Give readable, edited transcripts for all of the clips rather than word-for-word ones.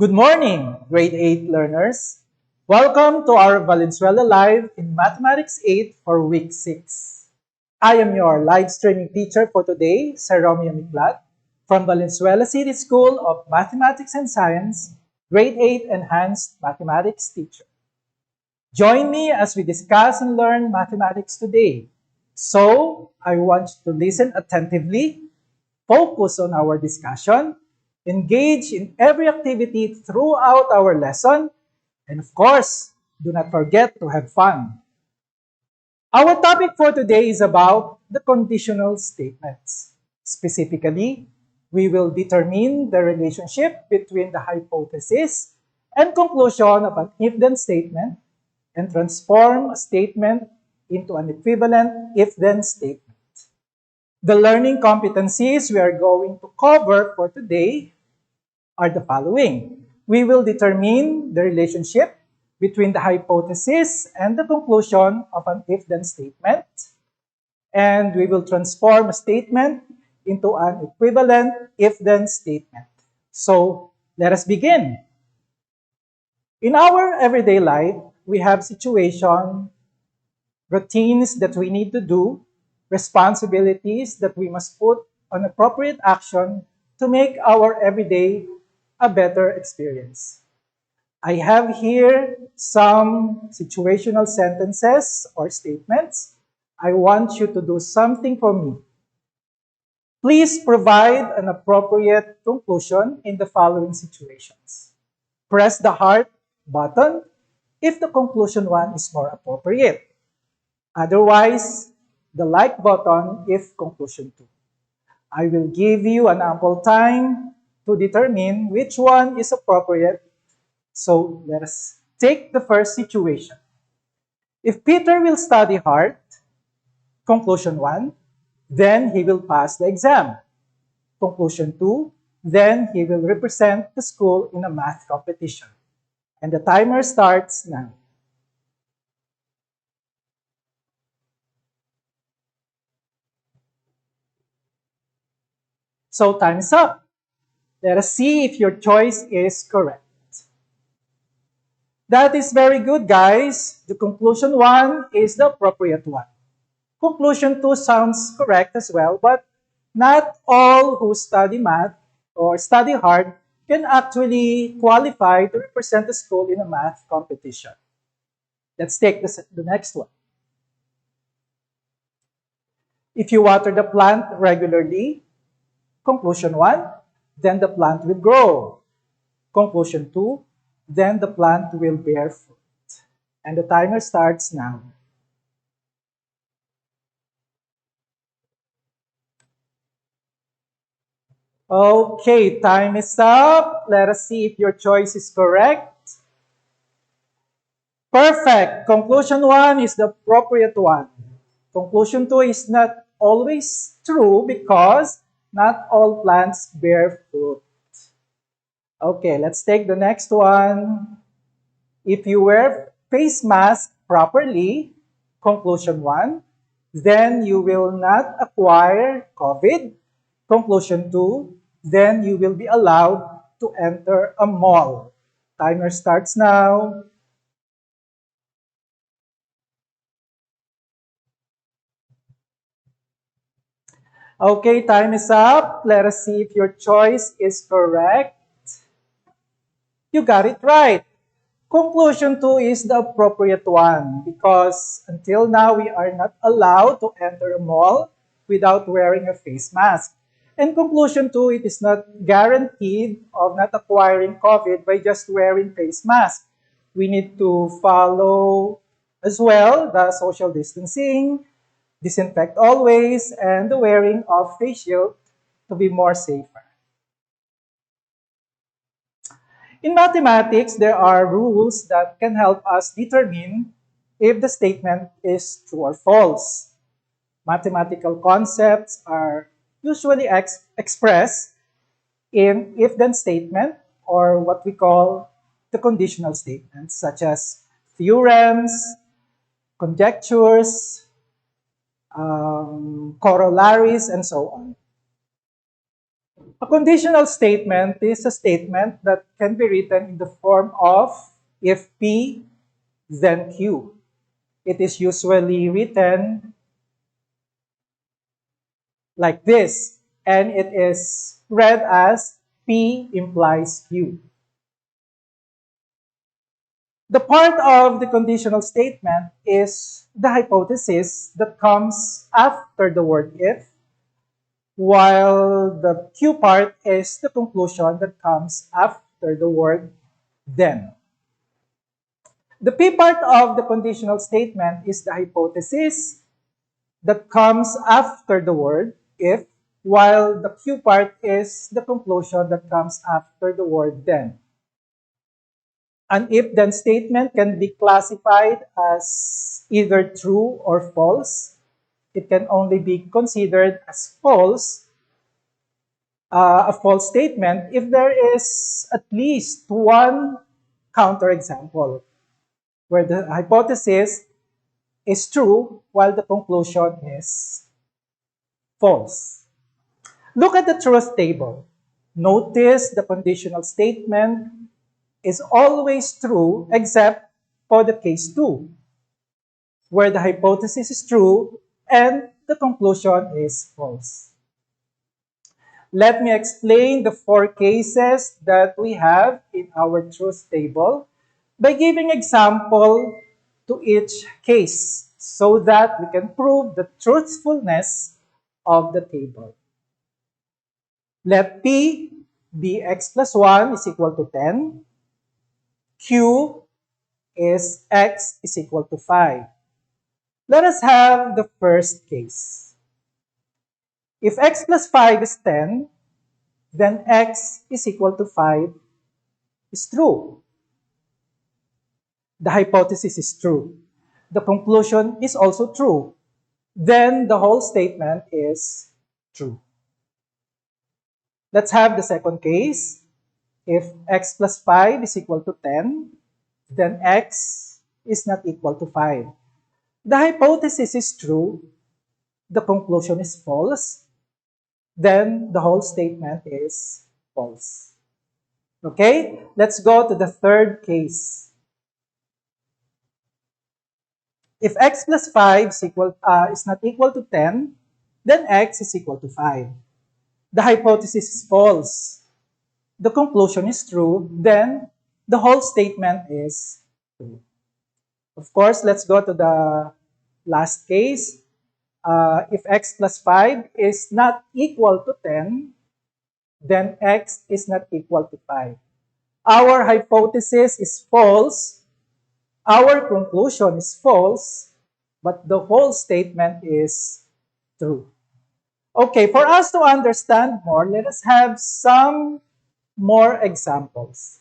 Good morning, grade 8 learners. Welcome to our Valenzuela Live in Mathematics 8 for week 6. I am your live streaming teacher for today, Sir Romeo Miklat, from Valenzuela City School of Mathematics and Science, grade 8 Enhanced Mathematics teacher. Join me as we discuss and learn mathematics today. So, I want you to listen attentively, focus on our discussion, engage in every activity throughout our lesson, and of course, do not forget to have fun. Our topic for today is about the conditional statements. Specifically, we will determine the relationship between the hypothesis and conclusion of an if-then statement and transform a statement into an equivalent if-then statement. The learning competencies we are going to cover for today are the following. We will determine the relationship between the hypothesis and the conclusion of an if-then statement, and we will transform a statement into an equivalent if-then statement. So, let us begin. In our everyday life, we have situations, routines that we need to do, responsibilities that we must put on appropriate action to make our everyday a better experience. I have here some situational sentences or statements. I want you to do something for me. Please provide an appropriate conclusion in the following situations. Press the heart button if the conclusion one is more appropriate. Otherwise, the like button if conclusion 2. I will give you an ample time to determine which one is appropriate. So let us take the first situation. If Peter will study hard, conclusion 1, then he will pass the exam. Conclusion 2, then he will represent the school in a math competition. And the timer starts now. So time is up. Let us see if your choice is correct. That is very good, guys. The conclusion 1 is the appropriate one. Conclusion 2 sounds correct as well, but not all who study math or study hard can actually qualify to represent the school in a math competition. Let's take the next one. If you water the plant regularly, conclusion 1, then the plant will grow. Conclusion 2, then the plant will bear fruit. And the timer starts now. Okay, time is up. Let us see if your choice is correct. Perfect. Conclusion 1 is the appropriate one. Conclusion 2 is not always true because not all plants bear fruit. Okay, let's take the next one. If you wear face mask properly, conclusion 1, then you will not acquire COVID. Conclusion 2, then you will be allowed to enter a mall. Timer starts now. Okay, time is up. Let us see if your choice is correct. You got it right. Conclusion 2 is the appropriate one because until now we are not allowed to enter a mall without wearing a face mask. And conclusion 2, it is not guaranteed of not acquiring COVID by just wearing face mask. We need to follow as well the social distancing, disinfect always, and the wearing of face shield to be more safer. In mathematics, there are rules that can help us determine if the statement is true or false. Mathematical concepts are usually expressed in if-then statement or what we call the conditional statements, such as theorems, conjectures, corollaries, and so on. A conditional statement is a statement that can be written in the form of if P, then Q. It is usually written like this, and it is read as P implies Q. The part of the conditional statement is the hypothesis that comes after the word if, while the Q part is the conclusion that comes after the word then. The P part of the conditional statement is the hypothesis that comes after the word if, while the Q part is the conclusion that comes after the word then. An if-then statement can be classified as either true or false. It can only be considered as false, a false statement, if there is at least one counterexample where the hypothesis is true while the conclusion is false. Look at the truth table. Notice the conditional statement is always true except for the case 2, where the hypothesis is true and the conclusion is false. Let me explain the 4 cases that we have in our truth table by giving example to each case so that we can prove the truthfulness of the table. Let P be x plus 1 is equal to 10. Q is x is equal to 5. Let us have the first case. If x plus 5 is 10, then x is equal to 5 is true. The hypothesis is true. The conclusion is also true. Then the whole statement is true. Let's have the second case. If x plus 5 is equal to 10, then x is not equal to 5. The hypothesis is true. The conclusion is false. Then the whole statement is false. Okay, let's go to the third case. If x plus 5 is not equal to 10, then x is equal to 5. The hypothesis is false. The conclusion is true. Then the whole statement is true. Of course, let's go to the last case. If x plus 5 is not equal to 10, then x is not equal to 5. Our hypothesis is false. Our conclusion is false, but the whole statement is true. Okay, for us to understand more, let us have some more examples.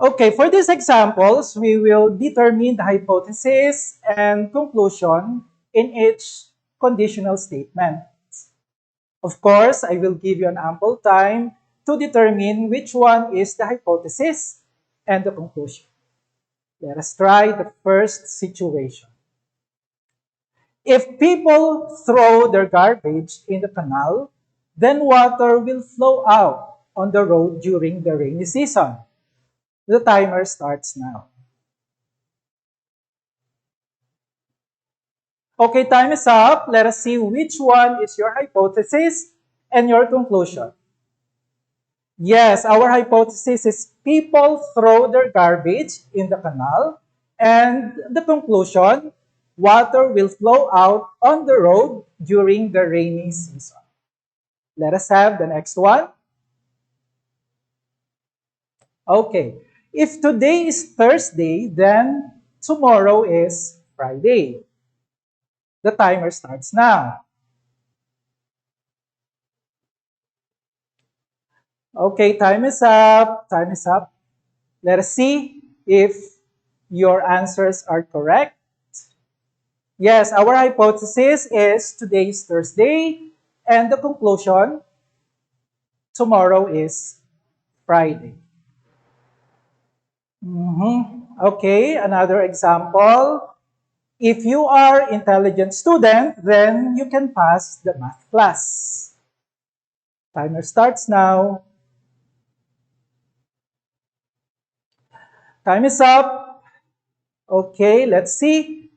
Okay, for these examples, we will determine the hypothesis and conclusion in each conditional statement. Of course, I will give you an ample time to determine which one is the hypothesis and the conclusion. Let us try the first situation. If people throw their garbage in the canal, then water will flow out on the road during the rainy season. The timer starts now. Okay, time is up. Let us see which one is your hypothesis and your conclusion. Yes, our hypothesis is people throw their garbage in the canal, and the conclusion, water will flow out on the road during the rainy season. Let us have the next one. Okay, if today is Thursday, then tomorrow is Friday. The timer starts now. Okay, time is up. Time is up. Let us see if your answers are correct. Yes, our hypothesis is today is Thursday, and the conclusion, tomorrow is Friday. Okay, another example. If you are intelligent student, then you can pass the math class. Timer starts now. Time is up. Okay, let's see.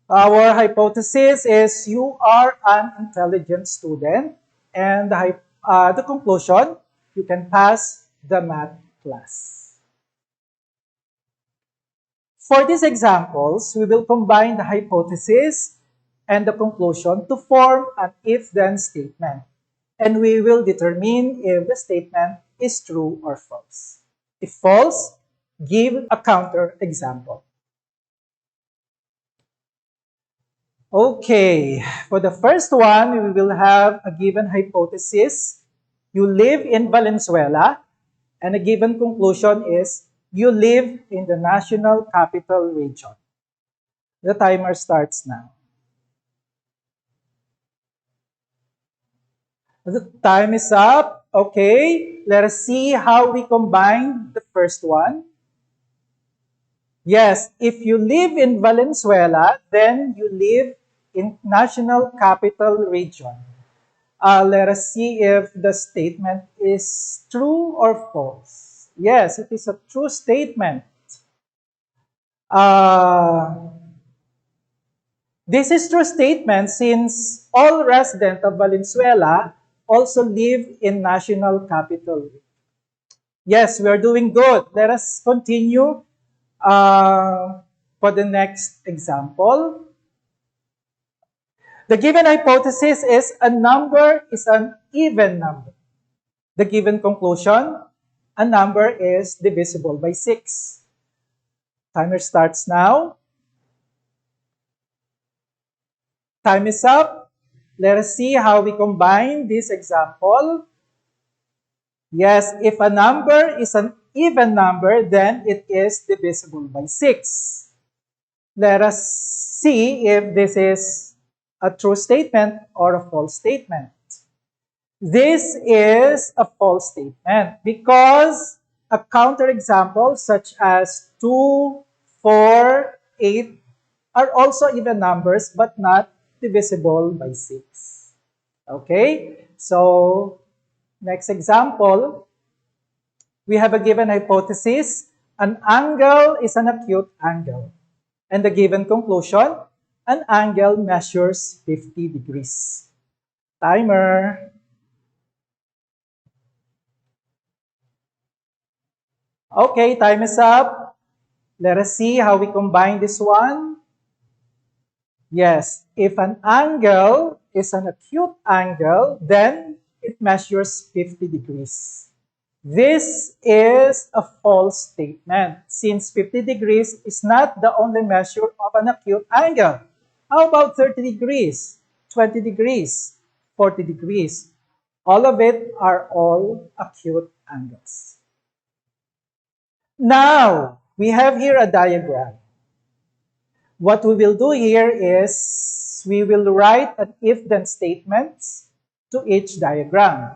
Our hypothesis is you are an intelligent student, and the conclusion, you can pass the math class. For these examples, we will combine the hypothesis and the conclusion to form an if-then statement, and we will determine if the statement is true or false. If false, give a counter example. Okay, for the first one, we will have a given hypothesis. You live in Valenzuela, and a given conclusion is you live in the National Capital Region. The timer starts now. The time is up. Okay, let us see how we combine the first one. Yes, if you live in Valenzuela, then you live in National Capital Region. Let us see if the statement is true or false. Yes, it is a true statement. This is true statement since all residents of Valenzuela also live in National Capital. Yes, we are doing good. Let us continue for the next example. The given hypothesis is a number is an even number. The given conclusion, a number is divisible by 6. Timer starts now. Time is up. Let us see how we combine this example. Yes, if a number is an even number, then it is divisible by 6. Let us see if this is a true statement or a false statement. This is a false statement because a counterexample such as 2, 4, 8 are also even numbers but not divisible by 6. Okay, so next example, we have a given hypothesis. An angle is an acute angle. And the given conclusion, an angle measures 50 degrees. Timer. Okay, time is up. Let us see how we combine this one. Yes, if an angle is an acute angle, then it measures 50 degrees. This is a false statement since 50 degrees is not the only measure of an acute angle. How about 30 degrees, 20 degrees, 40 degrees? All of it are all acute angles. Now, we have here a diagram. What we will do here is we will write an if-then statements to each diagram.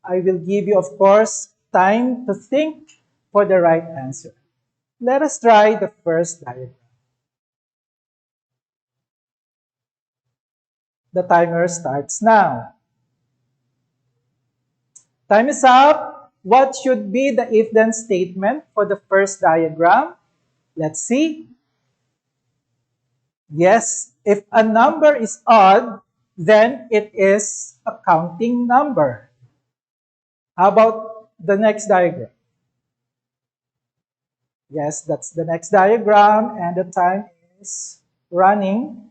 I will give you, of course, time to think for the right answer. Let us try the first diagram. The timer starts now. Time is up. What should be the if-then statement for the first diagram? Let's see. Yes, if a number is odd, then it is a counting number. How about the next diagram? Yes, that's the next diagram, and the time is running.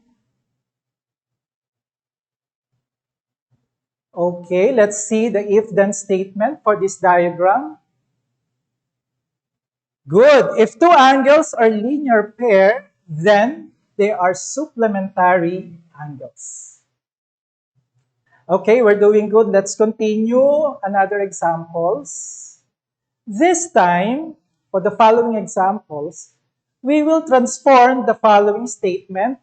Okay, let's see the if-then statement for this diagram. Good. If two angles are linear pair, then they are supplementary angles. Okay, we're doing good. Let's continue another examples. This time, for the following examples, we will transform the following statement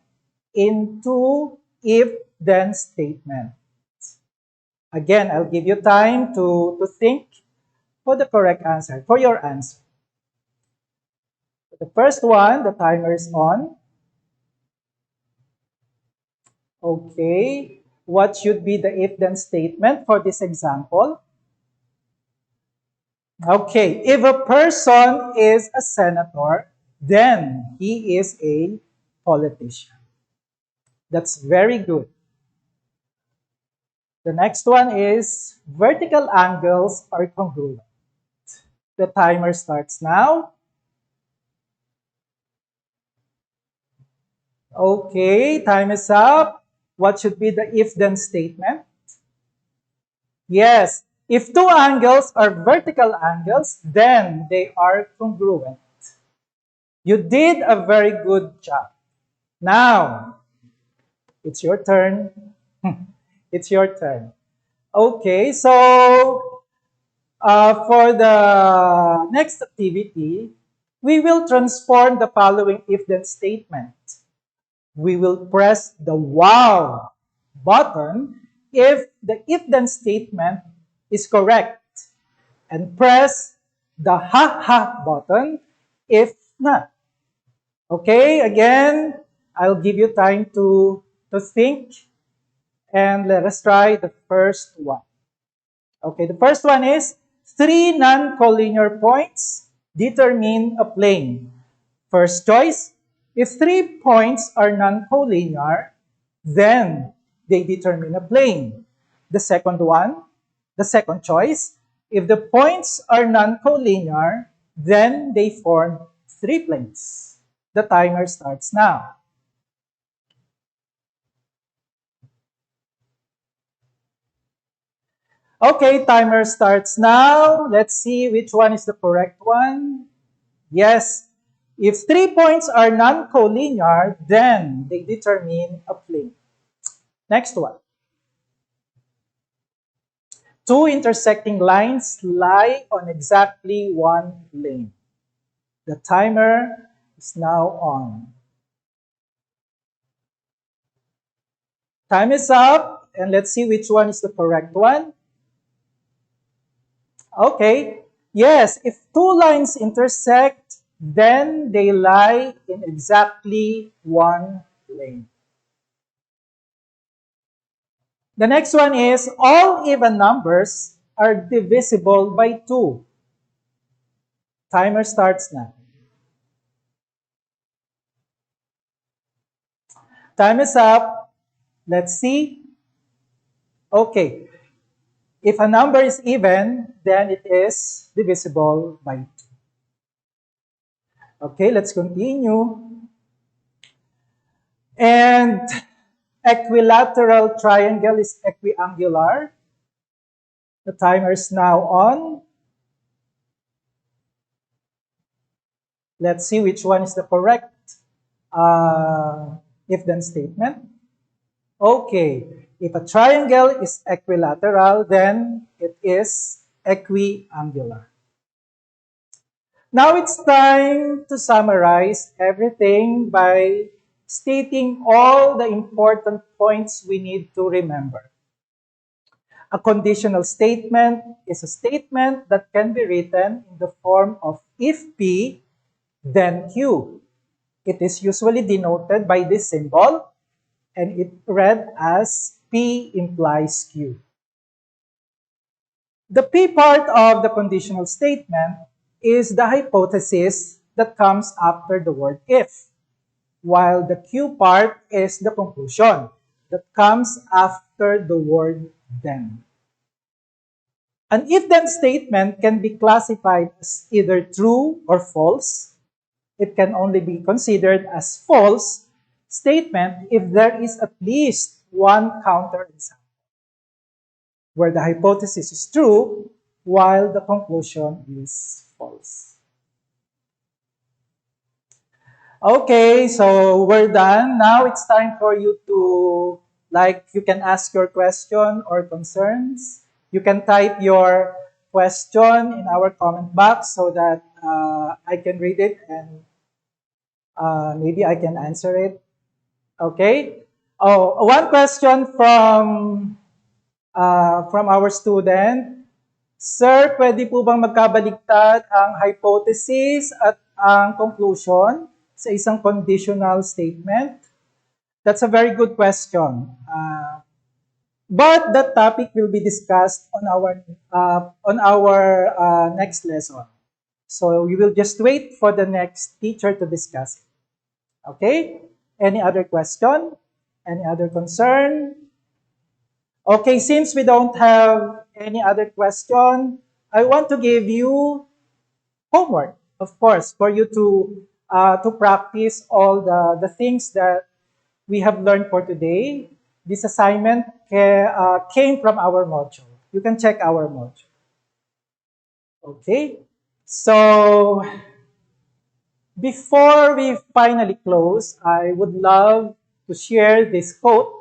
into if-then statement. Again, I'll give you time to think for the correct answer, for your answer. The first one, the timer is on. Okay, what should be the if-then statement for this example? Okay, if a person is a senator, then he is a politician. That's very good. The next one is vertical angles are congruent. The timer starts now. Okay, time is up. What should be the if-then statement? Yes, if two angles are vertical angles, then they are congruent. You did a very good job. Now, it's your turn. It's your turn. Okay, so for the next activity, we will transform the following if-then statement. We will press the wow button if the if-then statement is correct and press the ha-ha button if not. Okay, again, I'll give you time to think and let us try the first one. Okay, the first one is three non-collinear points determine a plane. First choice, if three points are non-collinear, then they determine a plane. The second one, the second choice, if the points are non-collinear, then they form three planes. The timer starts now. Okay, timer starts now. Let's see which one is the correct one. Yes, if three points are non-collinear, then they determine a plane. Next one. Two intersecting lines lie on exactly one lane. The timer is now on. Time is up, and let's see which one is the correct one. Okay, yes, if two lines intersect, then they lie in exactly one lane. The next one is all even numbers are divisible by 2. Timer starts now. Time is up. Let's see. Okay. If a number is even, then it is divisible by 2. Okay, let's continue. And equilateral triangle is equiangular. The timer is now on. Let's see which one is the correct if-then statement. Okay, if a triangle is equilateral, then it is equiangular. Now it's time to summarize everything by stating all the important points we need to remember. A conditional statement is a statement that can be written in the form of if P, then Q. It is usually denoted by this symbol, and it read as P implies Q. The P part of the conditional statement is the hypothesis that comes after the word if, while the Q part is the conclusion that comes after the word then. An if-then statement can be classified as either true or false. It can only be considered as false statement if there is at least one counterexample, where the hypothesis is true while the conclusion is false. Okay, so we're done. Now it's time for you to, you can ask your question or concerns. You can type your question in our comment box so that I can read it and maybe I can answer it. Okay? Oh, one question from our student. Sir, pwede po bang magkabaligtad ang hypothesis at ang conclusion sa isang conditional statement? That's a very good question. But that topic will be discussed on our next lesson. So we will just wait for the next teacher to discuss it. Okay? Any other question? Any other concern? Okay, since we don't have any other question, I want to give you homework, of course, for you to practice all the things that we have learned for today. This assignment came from our module. You can check our module. Okay? So, before we finally close, I would love to share this quote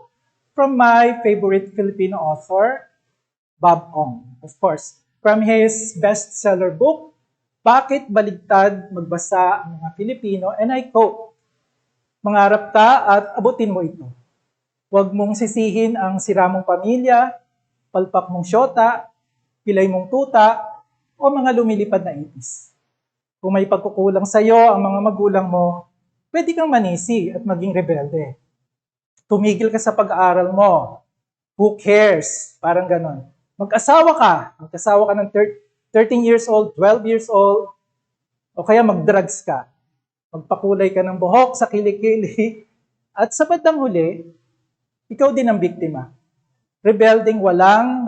from my favorite Filipino author, Bob Ong. Of course, from his bestseller book, Bakit Baligtad Magbasa ang mga Pilipino? And I quote, mangarap ka at abutin mo ito. Huwag mong sisihin ang sira mong pamilya, palpak mong syota, pilay mong tuta, o mga lumilipad na itis. Kung may pagkukulang sa iyo ang mga magulang mo, pwede kang manisi at maging rebelde. Tumigil ka sa pag-aaral mo. Who cares? Parang ganon. Mag-asawa ka. Mag-asawa ka ng 13 years old, 12 years old, o kaya mag-drugs ka. Magpakulay ka ng buhok sa kilikili. At sa bandang huli, ikaw din ang biktima. Rebelding walang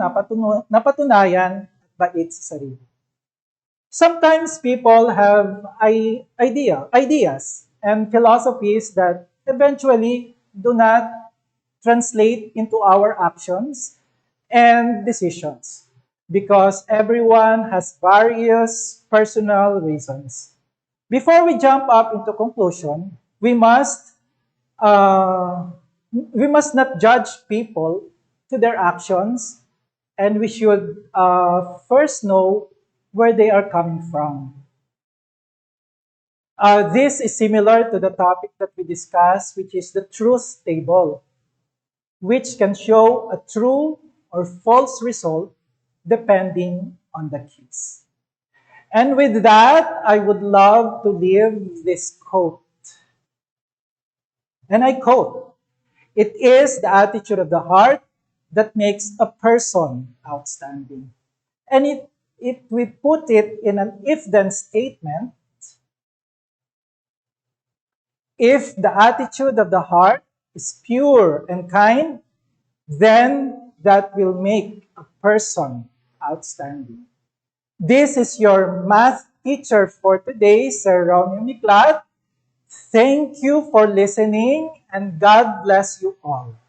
napatunayan at bait sa sarili. Sometimes people have ideas and philosophies that eventually do not translate into our actions and decisions because everyone has various personal reasons. Before we jump up into conclusion, we must not judge people to their actions, and we should first know where they are coming from. This is similar to the topic that we discussed, which is the truth table, which can show a true or false result depending on the case. And with that, I would love to leave this quote. And I quote, "It is the attitude of the heart that makes a person outstanding." And if we put it in an if-then statement, if the attitude of the heart is pure and kind, then that will make a person outstanding. This is your math teacher for today, Sir Romeo Miklat. Thank you for listening, and God bless you all.